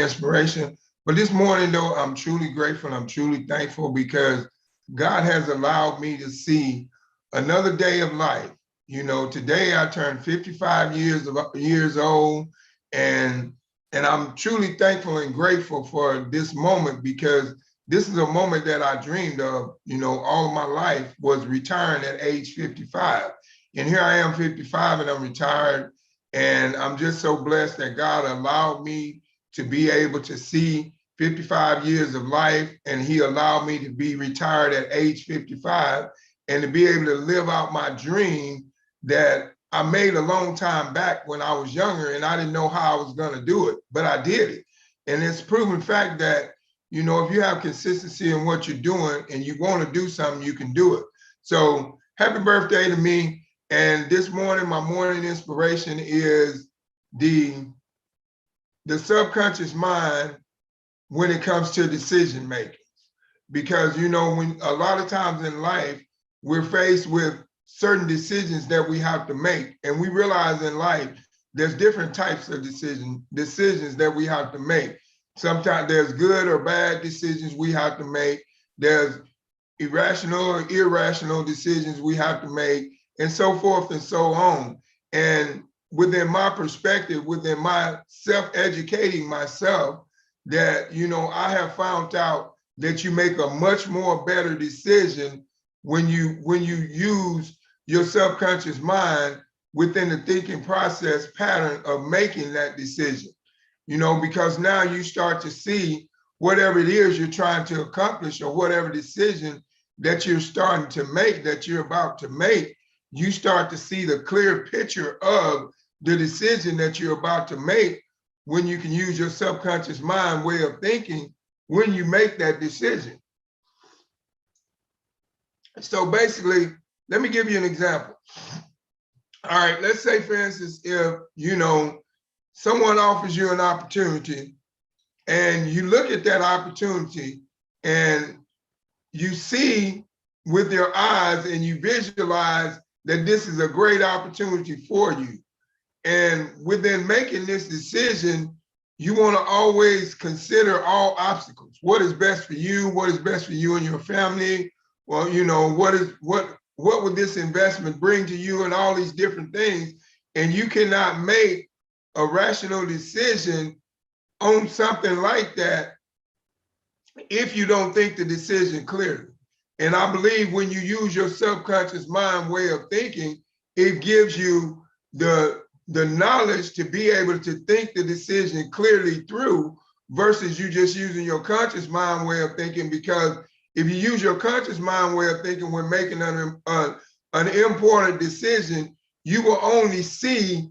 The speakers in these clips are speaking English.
inspiration. But this morning, though, I'm truly grateful. I'm truly thankful because God has allowed me to see another day of life. You know, today I turned 55 years old, and I'm truly thankful and grateful for this moment because this is a moment that I dreamed of. You know, all of my life was retiring at age 55, and here I am, 55, and I'm retired. And I'm just so blessed that God allowed me to be able to see 55 years of life, and he allowed me to be retired at age 55 and to be able to live out my dream that I made a long time back when I was younger, and I didn't know how I was going to do it, but I did it. And it's proven fact that, you know, if you have consistency in what you're doing and you want to do something, you can do it. So happy birthday to me. And this morning, my morning inspiration is the subconscious mind when it comes to decision making. Because, you know, when a lot of times in life, we're faced with certain decisions that we have to make. And we realize in life, there's different types of decisions that we have to make. Sometimes there's good or bad decisions we have to make. There's irrational or irrational decisions we have to make, and so forth and so on. And within my perspective, within my self-educating myself, that, you know, I have found out that you make a much more better decision when you use your subconscious mind within the thinking process pattern of making that decision. You know, because now you start to see whatever it is you're trying to accomplish or whatever decision that you're starting to make, that you're about to make, you start to see the clear picture of the decision that you're about to make when you can use your subconscious mind way of thinking when you make that decision. So basically, let me give you an example. All right, let's say, for instance, if, you know, someone offers you an opportunity and you look at that opportunity and you see with your eyes and you visualize that this is a great opportunity for you. And within making this decision, you want to always consider all obstacles. What is best for you? What is best for you and your family? Well, you know, what would this investment bring to you and all these different things? And you cannot make a rational decision on something like that if you don't think the decision clearly. And I believe when you use your subconscious mind way of thinking, it gives you the knowledge to be able to think the decision clearly through versus you just using your conscious mind way of thinking. Because if you use your conscious mind way of thinking when making an important decision, you will only see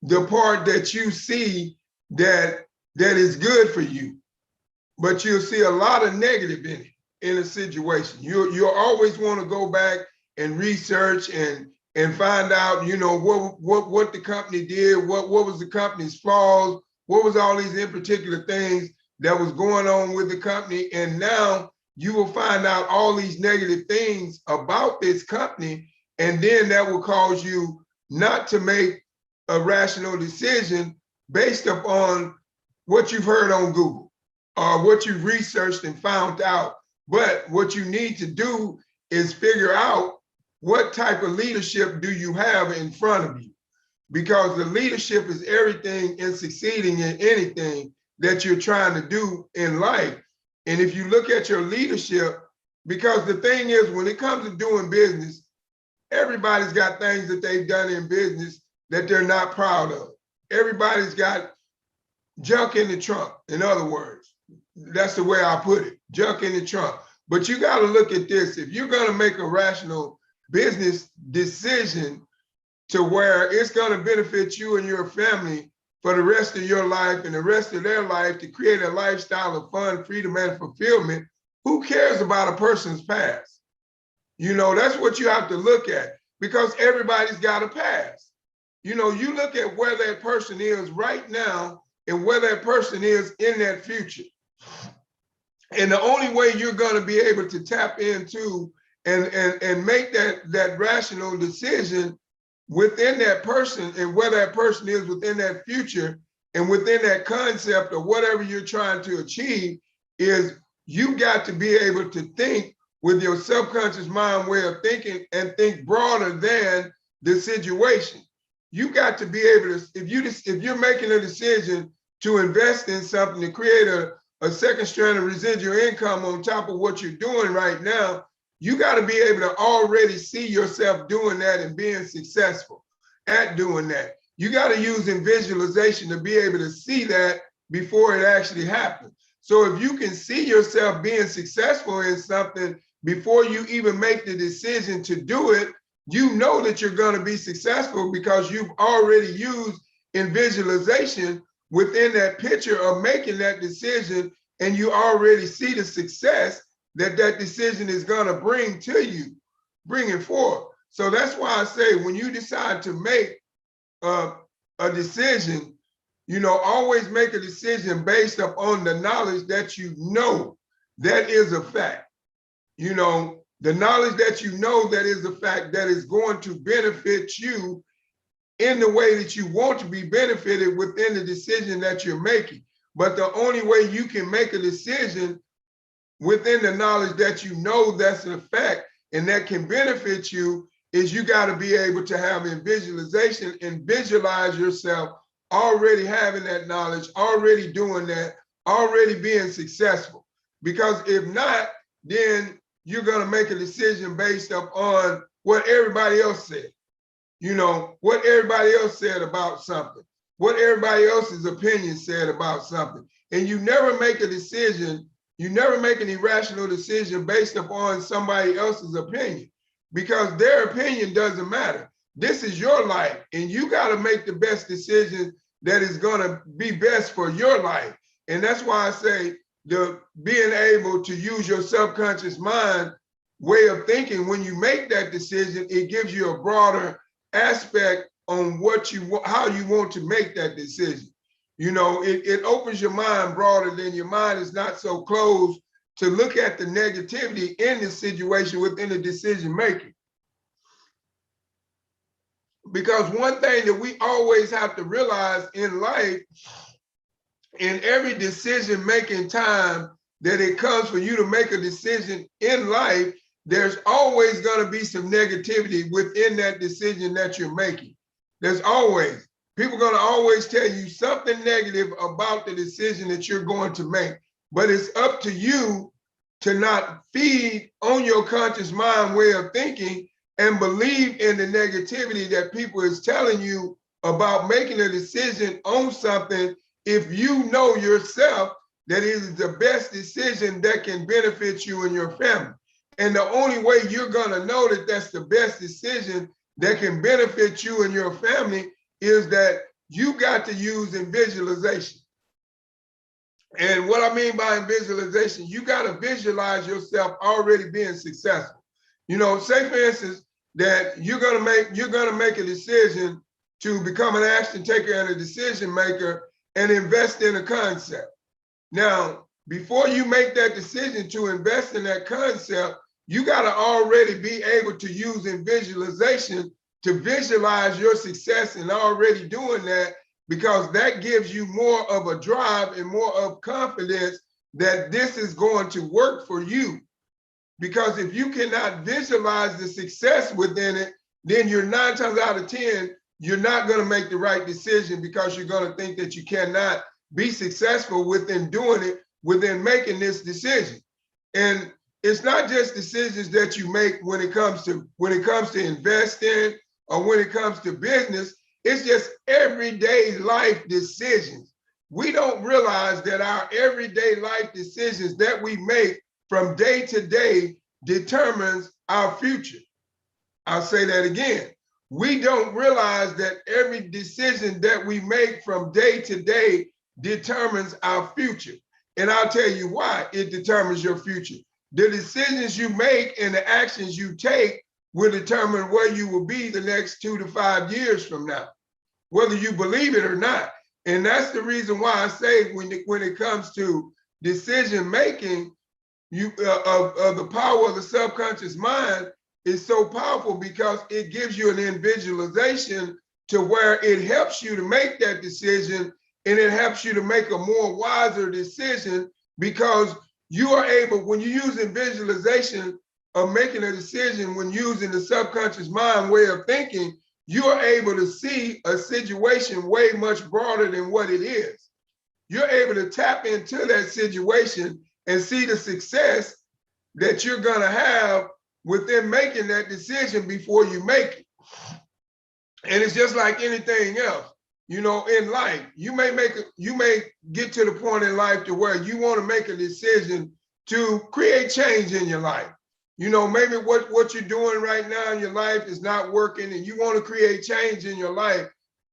the part that you see that is good for you, but you'll see a lot of negative in it. In a situation, you'll always want to go back and research and find out, you know, what the company did, what was the company's flaws, what was all these in particular things that was going on with the company. And now you will find out all these negative things about this company, and then that will cause you not to make a rational decision based upon what you've heard on Google or what you've researched and found out. But what you need to do is figure out what type of leadership do you have in front of you, because the leadership is everything in succeeding in anything that you're trying to do in life. And if you look at your leadership, because the thing is, when it comes to doing business, everybody's got things that they've done in business that they're not proud of. Everybody's got junk in the trunk, in other words. That's the way I put it, junk in the trunk. But you got to look at this. If you're going to make a rational business decision to where it's going to benefit you and your family for the rest of your life and the rest of their life, to create a lifestyle of fun, freedom, and fulfillment, who cares about a person's past? You know, that's what you have to look at, because everybody's got a past. You know, you look at where that person is right now and where that person is in that future. And the only way you're going to be able to tap into and make that rational decision within that person and where that person is within that future And within that concept of whatever you're trying to achieve is you got to be able to think with your subconscious mind way of thinking and think broader than the situation. You got to be able to, if you're making a decision to invest in something to create a second strand of residual income on top of what you're doing right now, you got to be able to already see yourself doing that and being successful at doing that. You got to use visualization to be able to see that before it actually happens. So if you can see yourself being successful in something before you even make the decision to do it, you know that you're going to be successful because you've already used visualization within that picture of making that decision, and you already see the success that that decision is going to bring to you, bring it forward. So that's why I say when you decide to make a decision, you know, always make a decision based upon the knowledge that you know that is a fact. You know, the knowledge that you know that is a fact that is going to benefit you in the way that you want to be benefited within the decision that you're making. But the only way you can make a decision within the knowledge that you know that's a fact and that can benefit you is you got to be able to have a visualization and visualize yourself already having that knowledge, already doing that, already being successful. Because if not, then you're going to make a decision based upon what everybody else said. You know, what everybody else said about something, what everybody else's opinion said about something. And you never make a decision, you never make an irrational decision based upon somebody else's opinion, because their opinion doesn't matter. This is your life, and you got to make the best decision that is going to be best for your life. And that's why I say the being able to use your subconscious mind way of thinking, when you make that decision, it gives you a broader aspect on what you want, how you want to make that decision. You know, it opens your mind broader than your mind is not so closed to look at the negativity in the situation within the decision making. Because one thing that we always have to realize in life, in every decision making time that it comes for you to make a decision in life, there's always going to be some negativity within that decision that you're making. There's always, people are going to always tell you something negative about the decision that you're going to make. But it's up to you to not feed on your conscious mind way of thinking and believe in the negativity that people is telling you about making a decision on something if you know yourself that it is the best decision that can benefit you and your family. And the only way you're going to know that that's the best decision that can benefit you and your family is that you got to use visualization. And what I mean by visualization, you got to visualize yourself already being successful. You know, say for instance that you're going to make a decision to become an action taker and a decision maker and invest in a concept. Now, before you make that decision to invest in that concept, you got to already be able to use visualization to visualize your success and already doing that, because that gives you more of a drive and more of confidence that this is going to work for you. Because if you cannot visualize the success within it, then you're 9 times out of 10, you're not going to make the right decision, because you're going to think that you cannot be successful within doing it, within making this decision. And it's not just decisions that you make when it comes to investing or when it comes to business. It's just everyday life decisions. We don't realize that our everyday life decisions that we make from day to day determines our future. I'll say that again. We don't realize that every decision that we make from day to day determines our future. And I'll tell you why it determines your future. The decisions you make and the actions you take will determine where you will be the next 2 to 5 years from now, whether you believe it or not. And that's the reason why I say when it comes to decision making, of the power of the subconscious mind is so powerful, because it gives you an visualization to where it helps you to make that decision and it helps you to make a more wiser decision, because you are able, when you're using visualization of making a decision, when using the subconscious mind way of thinking, you are able to see a situation way much broader than what it is. You're able to tap into that situation and see the success that you're going to have within making that decision before you make it. And it's just like anything else, you know, in life, you may get to the point in life to where you want to make a decision to create change in your life. You know, maybe what you're doing right now in your life is not working and you want to create change in your life.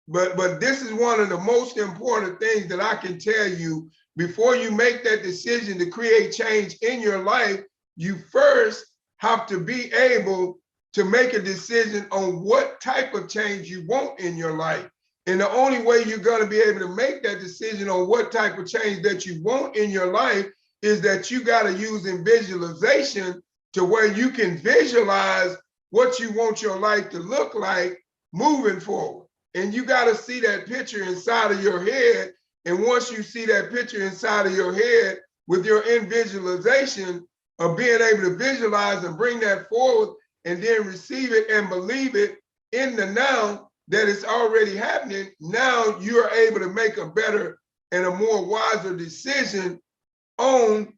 But this is one of the most important things that I can tell you. Before you make that decision to create change in your life, you first have to be able to make a decision on what type of change you want in your life. And the only way you're going to be able to make that decision on what type of change that you want in your life is that you got to use in visualization, to where you can visualize what you want your life to look like moving forward. And you got to see that picture inside of your head. And once you see that picture inside of your head with your visualization of being able to visualize and bring that forward and then receive it and believe it in the now that it's already happening, now you are able to make a better and a more wiser decision on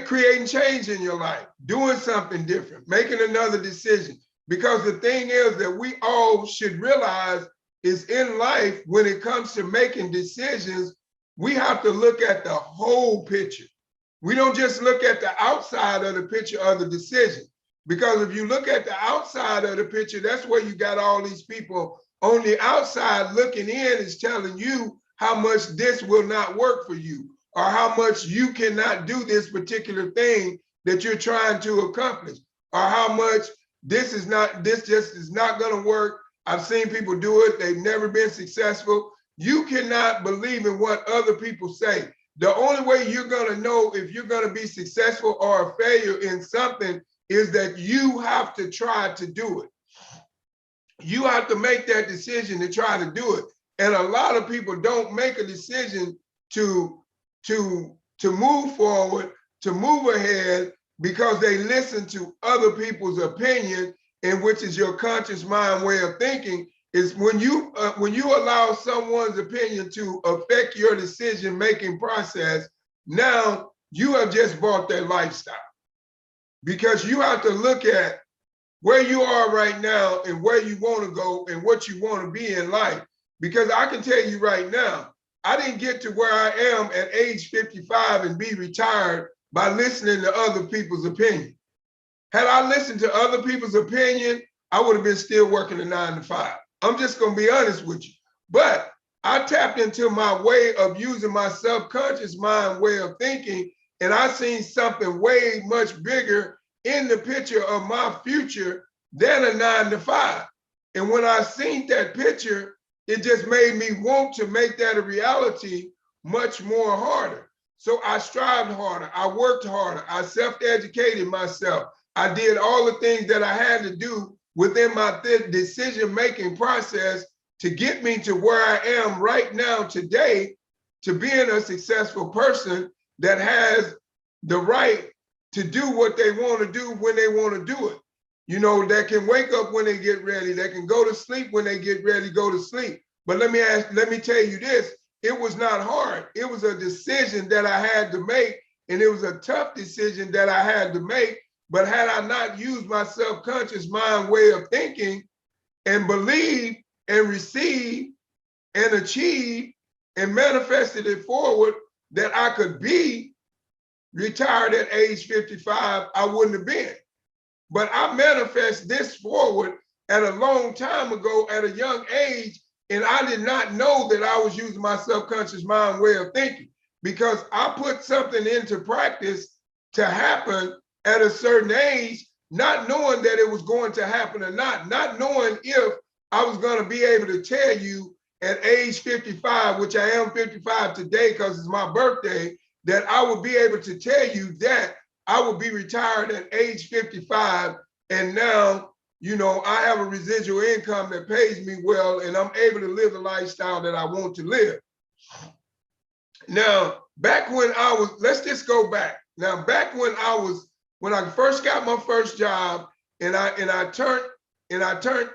creating change in your life, doing something different, making another decision. Because the thing is that we all should realize is in life, when it comes to making decisions, we have to look at the whole picture. We don't just look at the outside of the picture of the decision. Because if you look at the outside of the picture, that's where you got all these people on the outside looking in, is telling you how much this will not work for you, or how much you cannot do this particular thing that you're trying to accomplish, or how much this just is not going to work. I've seen people do it. They've never been successful. You cannot believe in what other people say. The only way you're going to know if you're going to be successful or a failure in something is that you have to try to do it. You have to make that decision to try to do it. And a lot of people don't make a decision to move forward, to move ahead, because they listen to other people's opinion, and which is your conscious mind way of thinking. Is when you allow someone's opinion to affect your decision-making process, now you have just bought their lifestyle. Because you have to look at where you are right now and where you want to go and what you want to be in life. Because I can tell you right now, I didn't get to where I am at age 55 and be retired by listening to other people's opinion. Had I listened to other people's opinion, I would have been still working a 9 to 5. I'm just going to be honest with you. But I tapped into my way of using my subconscious mind way of thinking, and I seen something way much bigger in the picture of my future than a 9 to 5. And when I seen that picture, it just made me want to make that a reality much more harder. So I strived harder, I worked harder, I self-educated myself. I did all the things that I had to do within my decision-making process to get me to where I am right now today, to being a successful person that has the right to do what they want to do when they want to do it. You know, that can wake up when they get ready, that can go to sleep when they get ready to go to sleep. But let me tell you this, it was not hard. It was a decision that I had to make, and it was a tough decision that I had to make. But had I not used my subconscious mind way of thinking and believed and received and achieved and manifested it forward that I could be retired at age 55, I wouldn't have been. But I manifest this forward at a long time ago at a young age, and I did not know that I was using my subconscious mind way of thinking, because I put something into practice to happen at a certain age, not knowing that it was going to happen or not knowing if I was going to be able to tell you at age 55, which I am 55 today because it's my birthday, that I would be able to tell you that I would be retired at age 55. And now, you know, I have a residual income that pays me well, and I'm able to live the lifestyle that I want to live. Now, back when I was, let's just go back. Now, back when I first got my first job, and I turned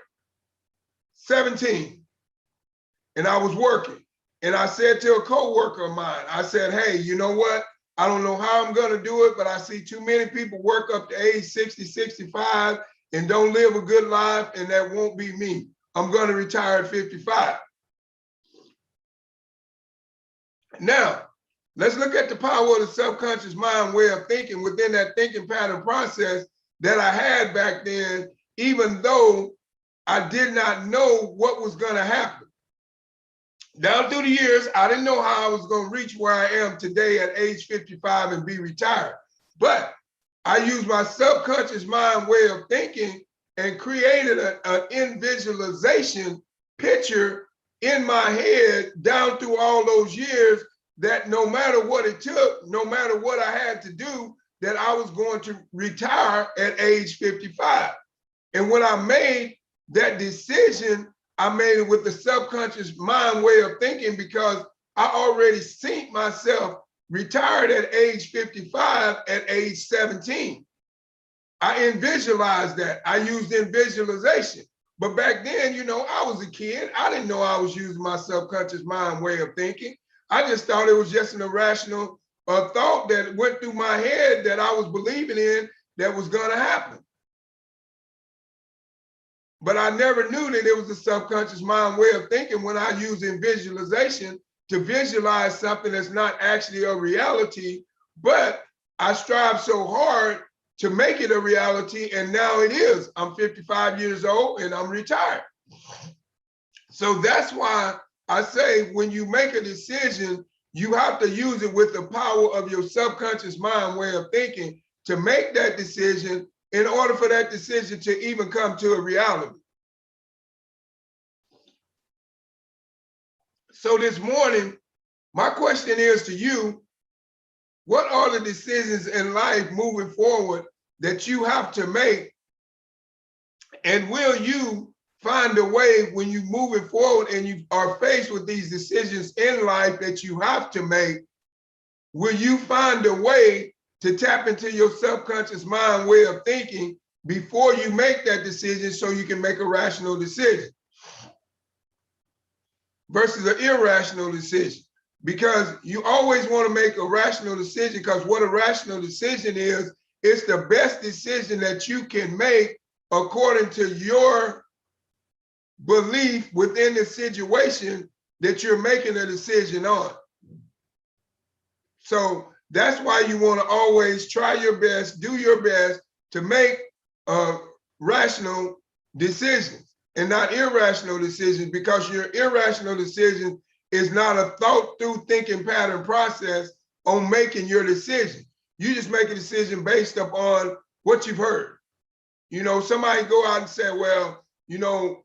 17, and I was working, and I said to a coworker of mine, I said, hey, you know what? I don't know how I'm gonna do it, but I see too many people work up to age 60, 65 and don't live a good life, and that won't be me. I'm gonna retire at 55. Now, let's look at the power of the subconscious mind way of thinking within that thinking pattern process that I had back then, even though I did not know what was gonna happen. Down through the years, I didn't know how I was going to reach where I am today at age 55 and be retired. But I used my subconscious mind way of thinking and created an in-visualization picture in my head down through all those years that no matter what it took, no matter what I had to do, that I was going to retire at age 55. And when I made that decision, I made it with the subconscious mind way of thinking, because I already seen myself retired at age 55 at age 17. I visualized that. I used in visualization. But back then, you know, I was a kid. I didn't know I was using my subconscious mind way of thinking. I just thought it was just an irrational thought that went through my head that I was believing in that was going to happen. But I never knew that it was a subconscious mind way of thinking when I use in visualization to visualize something that's not actually a reality, but I strive so hard to make it a reality, and now it is. I'm 55 years old and I'm retired. So that's why I say when you make a decision, you have to use it with the power of your subconscious mind way of thinking to make that decision in order for that decision to even come to a reality. So this morning, my question is to you, what are the decisions in life moving forward that you have to make? And will you find a way when you're moving forward and you are faced with these decisions in life that you have to make, will you find a way to tap into your subconscious mind way of thinking before you make that decision so you can make a rational decision versus an irrational decision? Because you always want to make a rational decision, because what a rational decision is, it's the best decision that you can make according to your belief within the situation that you're making a decision on. So that's why you want to always try your best, do your best to make rational decisions and not irrational decisions, because your irrational decision is not a thought through thinking pattern process on making your decision. You just make a decision based upon what you've heard. You know, somebody go out and say, well, you know,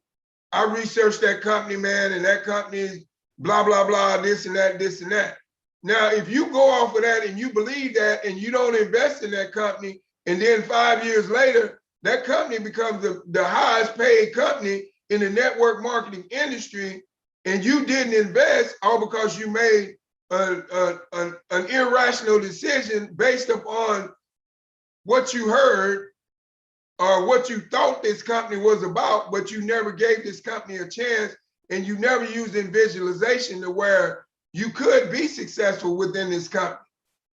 I researched that company, man, and that company, blah, blah, blah, this and that, this and that. Now, if you go off of that and you believe that and you don't invest in that company, and then 5 years later, that company becomes the highest paid company in the network marketing industry, and you didn't invest all because you made an irrational decision based upon what you heard or what you thought this company was about, but you never gave this company a chance, and you never used in visualization to where you could be successful within this company.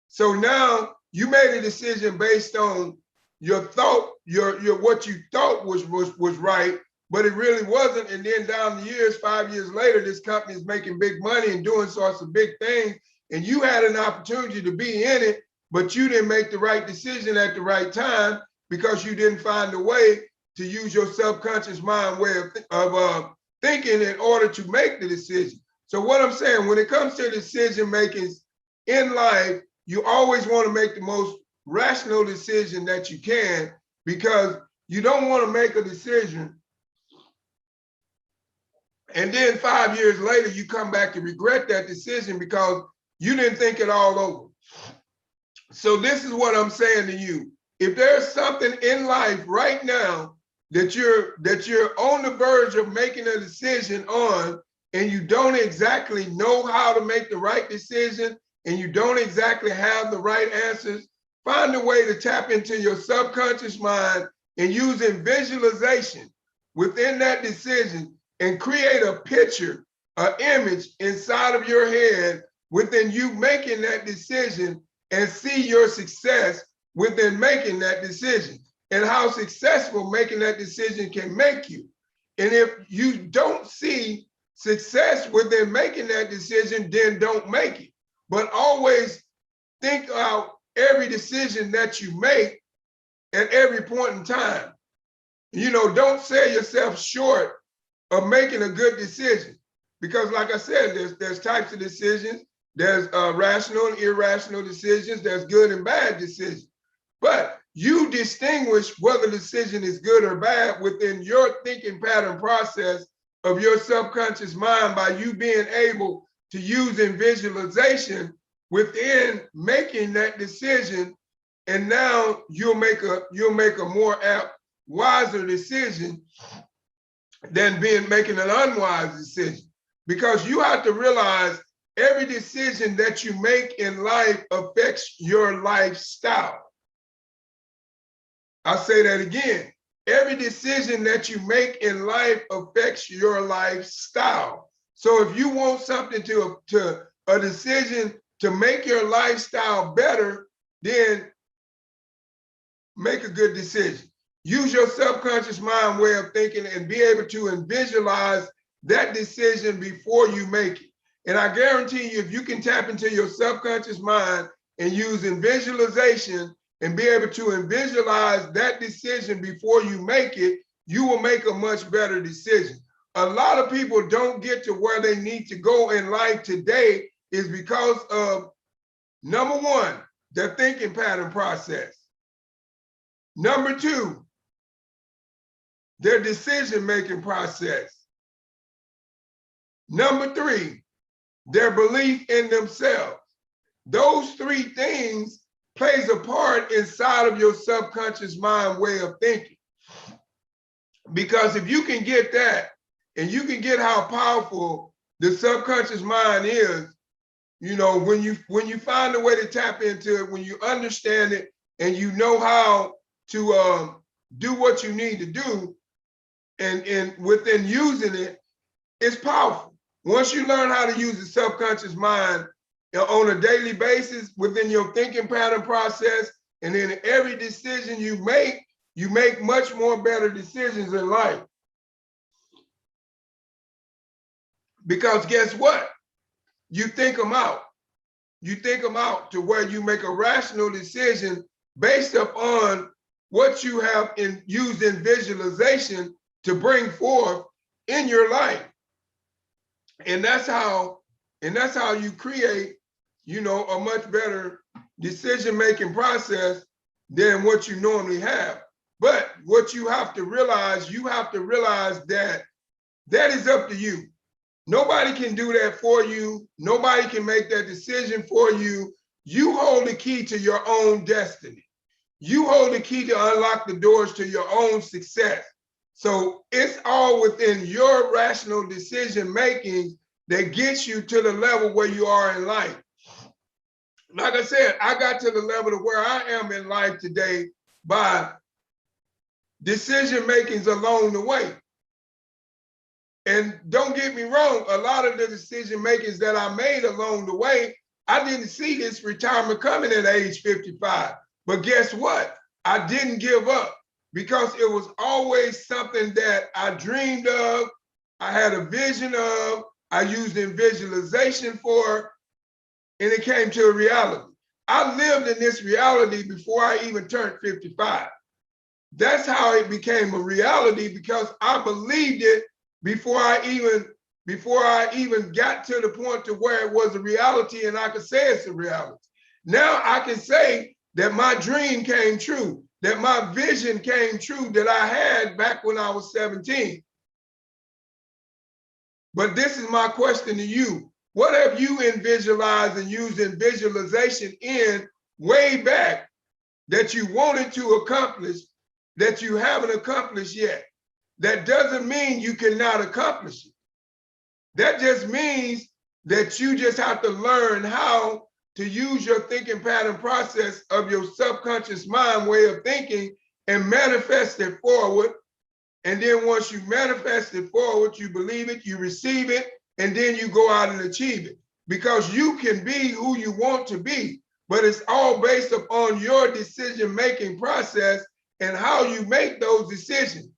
So now you made a decision based on your thought, your what you thought was right, but it really wasn't. And then down the years, 5 years later, this company is making big money and doing sorts of big things, and you had an opportunity to be in it, but you didn't make the right decision at the right time because you didn't find a way to use your subconscious mind way of thinking in order to make the decision. So what I'm saying, when it comes to decision making in life, you always want to make the most rational decision that you can, because you don't want to make a decision and then 5 years later you come back to regret that decision because you didn't think it all over. So this is what I'm saying to you. If there's something in life right now that you're on the verge of making a decision on, and you don't exactly know how to make the right decision, and you don't exactly have the right answers, find a way to tap into your subconscious mind and using visualization within that decision and create a picture, an image inside of your head within you making that decision, and see your success within making that decision and how successful making that decision can make you. And if you don't see success within making that decision, then don't make it. But always think out every decision that you make at every point in time. You know, don't sell yourself short of making a good decision, because like I said, there's types of decisions. There's rational and irrational decisions. There's good and bad decisions. But you distinguish whether the decision is good or bad within your thinking pattern process of your subconscious mind by you being able to use in visualization within making that decision. And now you'll make a more apt, wiser decision than making an unwise decision. Because you have to realize every decision that you make in life affects your lifestyle. I'll say that again. Every decision that you make in life affects your lifestyle. So if you want something a decision to make your lifestyle better, then make a good decision. Use your subconscious mind way of thinking and be able to visualize that decision before you make it. And I guarantee you, if you can tap into your subconscious mind and using visualization and be able to visualize that decision before you make it, you will make a much better decision. A lot of people don't get to where they need to go in life today is because of, number one, their thinking pattern process. Number two, their decision-making process. Number three, their belief in themselves. Those three things plays a part inside of your subconscious mind way of thinking. Because if you can get that, and you can get how powerful the subconscious mind is, you know, when you find a way to tap into it, when you understand it, and you know how to do what you need to do, and within using it, it's powerful. Once you learn how to use the subconscious mind on a daily basis within your thinking pattern process, and then every decision you make much more better decisions in life. Because guess what? You think them out. You think them out to where you make a rational decision based upon what you have used in visualization to bring forth in your life. And that's how you create, you know, a much better decision-making process than what you normally have. But what you have to realize that that is up to you. Nobody can do that for you. Nobody can make that decision for you. You hold the key to your own destiny. You hold the key to unlock the doors to your own success. So it's all within your rational decision making that gets you to the level where you are in life. Like I said, I got to the level of where I am in life today by decision makings along the way. And don't get me wrong, a lot of the decision makings that I made along the way, I didn't see this retirement coming at age 55. But guess what? I didn't give up because it was always something that I dreamed of, I had a vision of, I used in visualization for, and it came to a reality. I lived in this reality before I even turned 55. That's how it became a reality, because I believed it before I even got to the point to where it was a reality and I could say it's a reality. Now I can say that my dream came true, that my vision came true that I had back when I was 17. But this is my question to you. What have you visualized and used in visualization in way back that you wanted to accomplish that you haven't accomplished yet. That doesn't mean you cannot accomplish it. That just means that you just have to learn how to use your thinking pattern process of your subconscious mind way of thinking and manifest it forward. And then once you manifest it forward, you believe it, you receive it, and then you go out and achieve it. Because you can be who you want to be, but it's all based upon your decision-making process and how you make those decisions.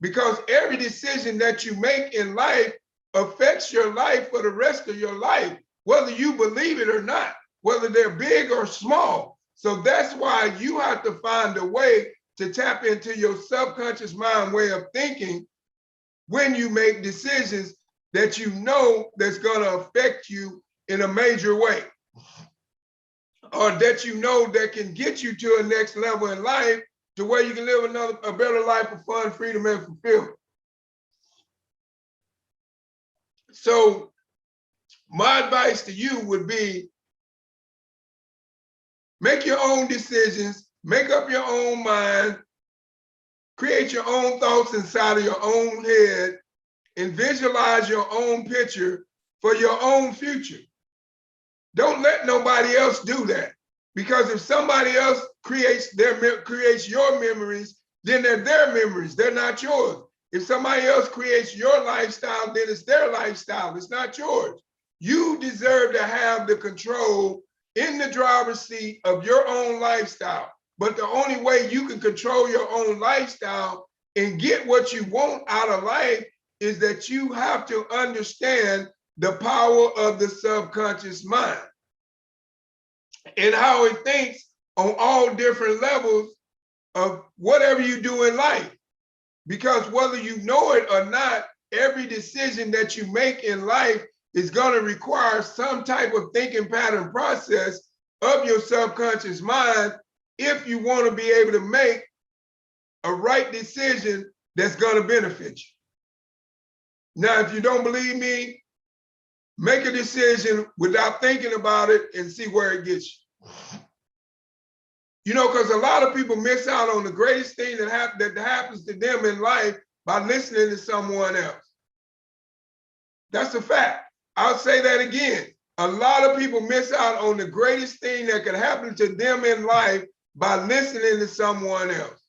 Because every decision that you make in life affects your life for the rest of your life, whether you believe it or not, whether they're big or small. So that's why you have to find a way to tap into your subconscious mind way of thinking when you make decisions that you know that's going to affect you in a major way, or that you know that can get you to a next level in life to where you can live a better life of fun, freedom, and fulfillment. So my advice to you would be, make your own decisions, make up your own mind, create your own thoughts inside of your own head, and visualize your own picture for your own future. Don't let nobody else do that. Because if somebody else creates your memories, then they're their memories, they're not yours. If somebody else creates your lifestyle, then it's their lifestyle, it's not yours. You deserve to have the control in the driver's seat of your own lifestyle. But the only way you can control your own lifestyle and get what you want out of life is that you have to understand the power of the subconscious mind and how it thinks on all different levels of whatever you do in life. Because whether you know it or not, every decision that you make in life is going to require some type of thinking pattern process of your subconscious mind if you want to be able to make a right decision that's going to benefit you. Now, if you don't believe me, make a decision without thinking about it and see where it gets you. You know, because a lot of people miss out on the greatest thing that happens to them in life by listening to someone else. That's a fact. I'll say that again. A lot of people miss out on the greatest thing that could happen to them in life by listening to someone else.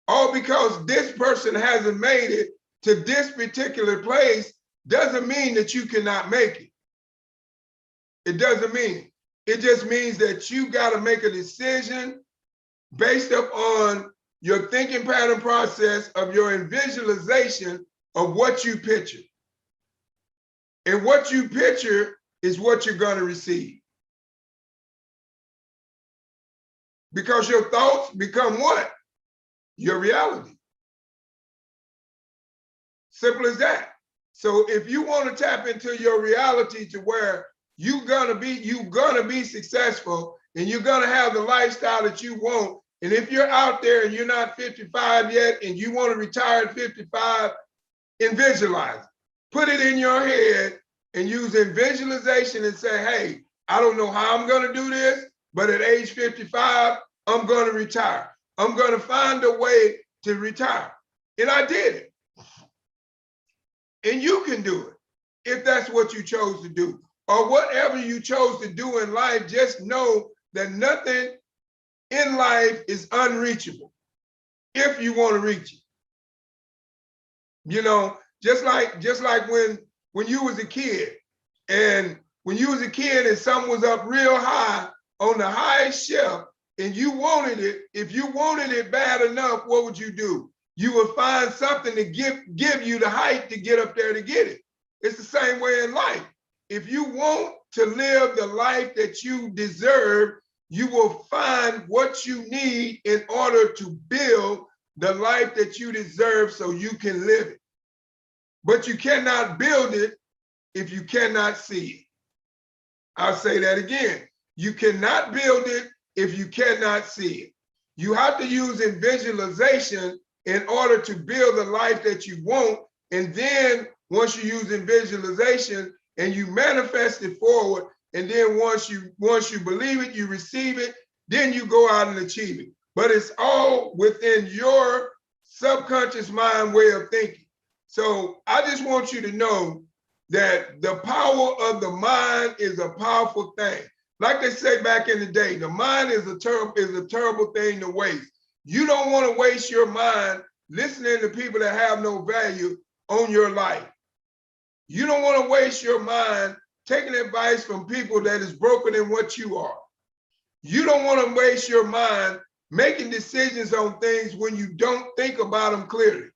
All because this person hasn't made it to this particular place doesn't mean that you cannot make it. It doesn't mean it. It just means that you got to make a decision based upon your thinking pattern process of your visualization of what you picture. And what you picture is what you're going to receive. Because your thoughts become what? Your reality. Simple as that. So if you want to tap into your reality to where you're gonna be successful and you're gonna have the lifestyle that you want, and if you're out there and you're not 55 yet and you want to retire at 55, and visualize it. Put it in your head and use visualization and say, hey, I don't know how I'm gonna do this, but at age 55, I'm gonna retire. I'm gonna find a way to retire. And I did it. And you can do it if that's what you chose to do. Or whatever you chose to do in life, just know that nothing in life is unreachable if you want to reach it. You know, just like when you was a kid, and when you was a kid and something was up real high on the highest shelf and you wanted it, if you wanted it bad enough, what would you do? You would find something to give you the height to get up there to get it. It's the same way in life. If you want to live the life that you deserve, you will find what you need in order to build the life that you deserve so you can live it. But you cannot build it if you cannot see it. I'll say that again. You cannot build it if you cannot see it. You have to use visualization in order to build the life that you want. And then once you use visualization, and you manifest it forward, and then once you believe it, you receive it, then you go out and achieve it. but it's all within your subconscious mind way of thinking. So I just want you to know that the power of the mind is a powerful thing. Like they say back in the day, the mind is a terrible thing to waste. You don't want to waste your mind listening to people that have no value on your life. You don't want to waste your mind taking advice from people that is broken in what you are. You don't want to waste your mind making decisions on things when you don't think about them clearly,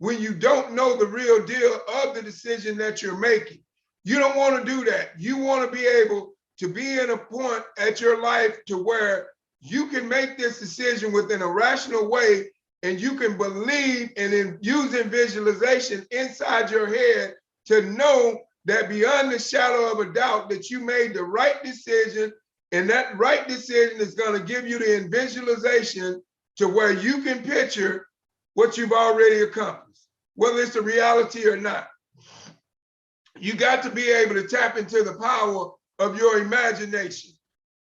when you don't know the real deal of the decision that you're making. You don't want to do that. You want to be able to be in a point at your life to where you can make this decision within a rational way, and you can believe and in using visualization inside your head to know that beyond the shadow of a doubt that you made the right decision, and that right decision is going to give you the visualization to where you can picture what you've already accomplished, whether it's a reality or not. You got to be able to tap into the power of your imagination,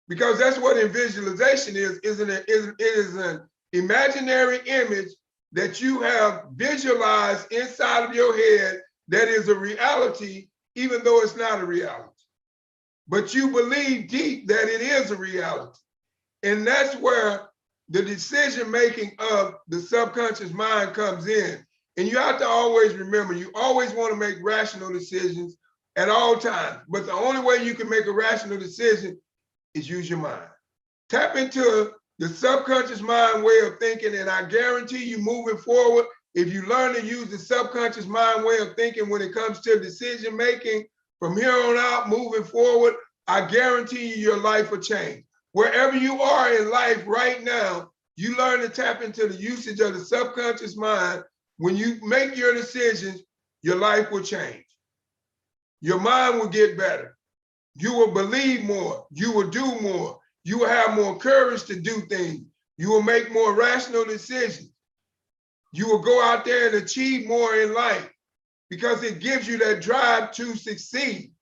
because that's what visualization is, isn't it? It is an imaginary image that you have visualized inside of your head that is a reality, even though it's not a reality. But you believe deep that it is a reality. And that's where the decision-making of the subconscious mind comes in. And you have to always remember, you always want to make rational decisions at all times. But the only way you can make a rational decision is use your mind. Tap into the subconscious mind way of thinking, and I guarantee you moving forward, if you learn to use the subconscious mind way of thinking when it comes to decision making, from here on out, moving forward, I guarantee you your life will change. Wherever you are in life right now, you learn to tap into the usage of the subconscious mind. When you make your decisions, your life will change. Your mind will get better. You will believe more. You will do more. You will have more courage to do things. You will make more rational decisions. You will go out there and achieve more in life, because it gives you that drive to succeed,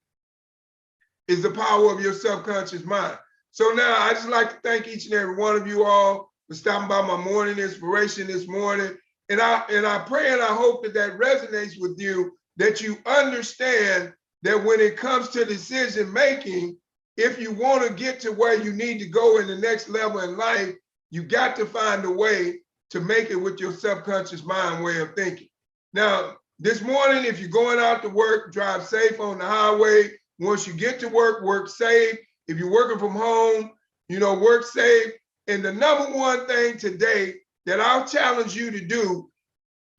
is the power of your subconscious mind. So now I just like to thank each and every one of you all for stopping by my morning inspiration this morning. And I pray and I hope that that resonates with you, that you understand that when it comes to decision making, if you want to get to where you need to go in the next level in life, you got to find a way to make it with your subconscious mind way of thinking. Now, this morning, if you're going out to work, drive safe on the highway. Once you get to work, work safe. If you're working from home, work safe. And the number one thing today that I'll challenge you to do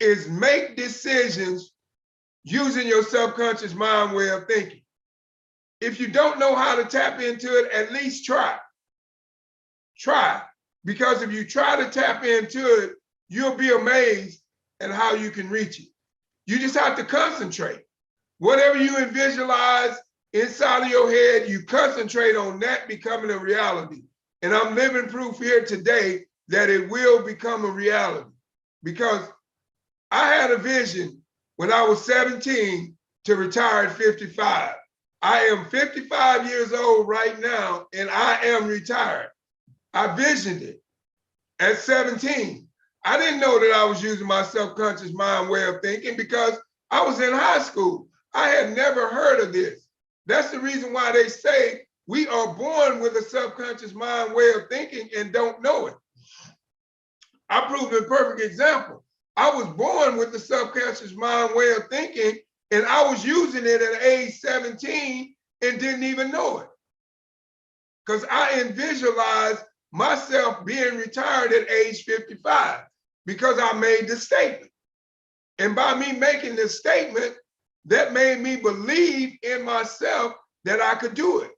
is make decisions using your subconscious mind way of thinking. If you don't know how to tap into it, at least try. Try. Because if you try to tap into it, you'll be amazed at how you can reach it. You just have to concentrate. Whatever you visualize inside of your head, you concentrate on that becoming a reality. And I'm living proof here today that it will become a reality, because I had a vision when I was 17 to retire at 55. I am 55 years old right now, and I am retired. I visioned it at 17. I didn't know that I was using my subconscious mind way of thinking, because I was in high school. I had never heard of this. That's the reason why they say we are born with a subconscious mind way of thinking and don't know it. I proved a perfect example. I was born with the subconscious mind way of thinking, and I was using it at age 17 and didn't even know it, because I visualized myself being retired at age 55 because I made the statement. And by me making this statement, that made me believe in myself that I could do it.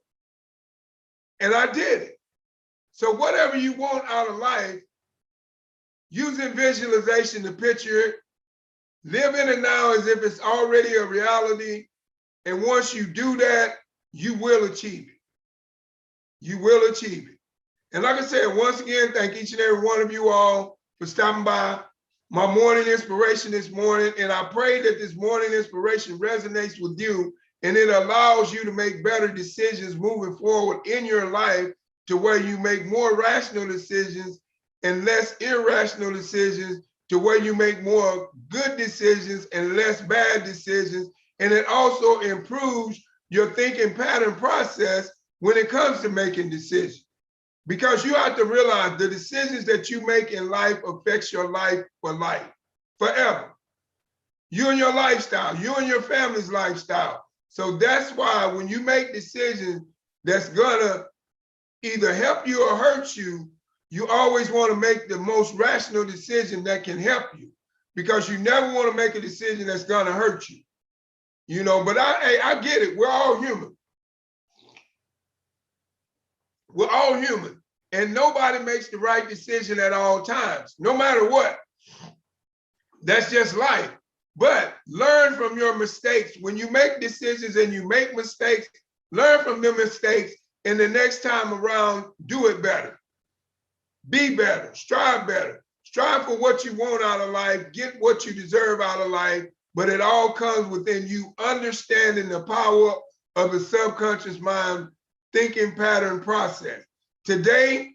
And I did it. So whatever you want out of life, using visualization to picture it, live in it now as if it's already a reality. And once you do that, you will achieve it. You will achieve it. And like I said, once again, thank each and every one of you all for stopping by my morning inspiration this morning. And I pray that this morning inspiration resonates with you, and it allows you to make better decisions moving forward in your life, to where you make more rational decisions and less irrational decisions to where you make more good decisions and less bad decisions. And it also improves your thinking pattern process when it comes to making decisions. Because you have to realize the decisions that you make in life affects your life for life, forever. You and your lifestyle, you and your family's lifestyle. So that's why when you make decisions that's gonna either help you or hurt you, you always want to make the most rational decision that can help you, because you never want to make a decision that's gonna hurt you. You know, but I get it. We're all human. We're all human, and nobody makes the right decision at all times, no matter what. That's just life. But learn from your mistakes. When you make decisions and you make mistakes, learn from the mistakes, and the next time around, do it better. Be better, strive better. Strive for what you want out of life, get what you deserve out of life, but it all comes within you understanding the power of the subconscious mind thinking pattern process. Today,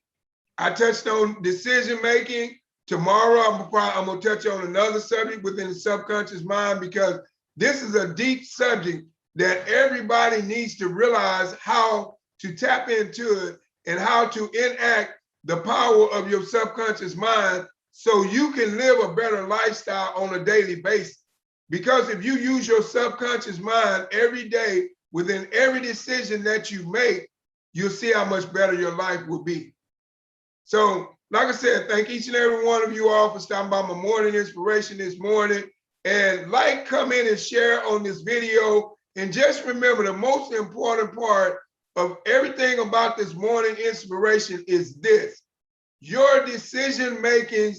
I touched on decision making. Tomorrow, I'm gonna touch on another subject within the subconscious mind, because this is a deep subject that everybody needs to realize how to tap into it and how to enact the power of your subconscious mind so you can live a better lifestyle on a daily basis. Because if you use your subconscious mind every day within every decision that you make, you'll see how much better your life will be. So, like I said, thank each and every one of you all for stopping by my morning inspiration this morning. And like, comment, and share on this video. And just remember, the most important part of everything about this morning inspiration is this: your decision making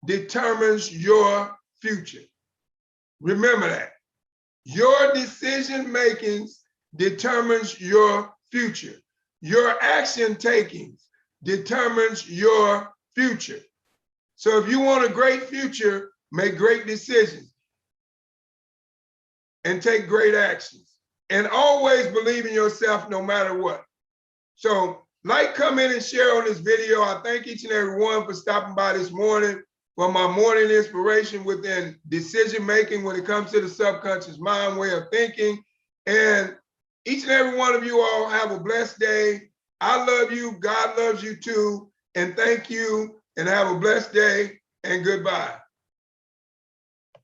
determines your future. Remember that. Your decision making determines your future. Your action takings determines your future. So if you want a great future, make great decisions and take great actions. And always believe in yourself no matter what. So like, comment, and share on this video. I thank each and every one for stopping by this morning for my morning inspiration within decision making when it comes to the subconscious mind way of thinking. And each and every one of you all have a blessed day. I love you. God loves you too. And thank you, and have a blessed day, and goodbye.